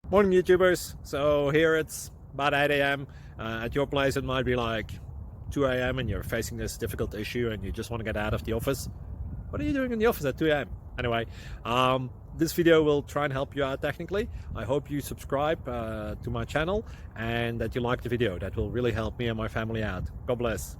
Morning, YouTubers. So here it's about 8 a.m. At your place, it might be like 2 a.m. and you're facing this difficult issue and you just want to get out of the office. What are you doing in the office at 2 a.m.? Anyway, this video will try and help you out technically. I hope you subscribe to my channel and that you like the video. That will really help me and my family out. God bless.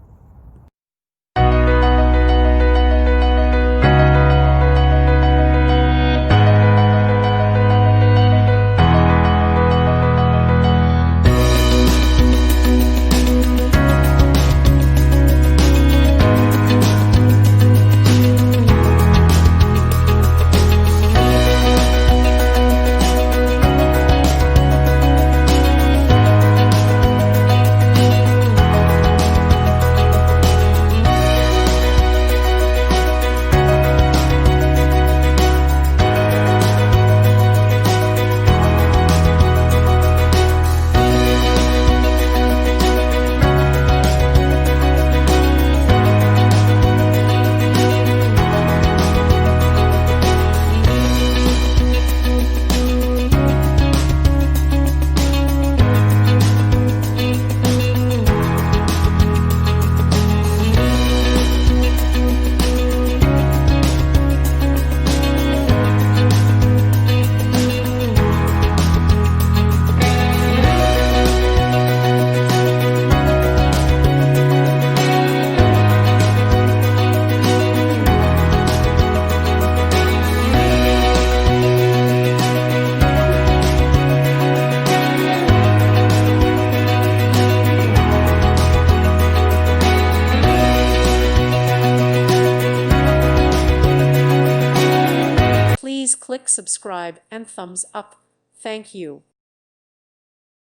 Please click subscribe and thumbs up. Thank you.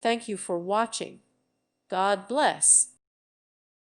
Thank you for watching. God bless.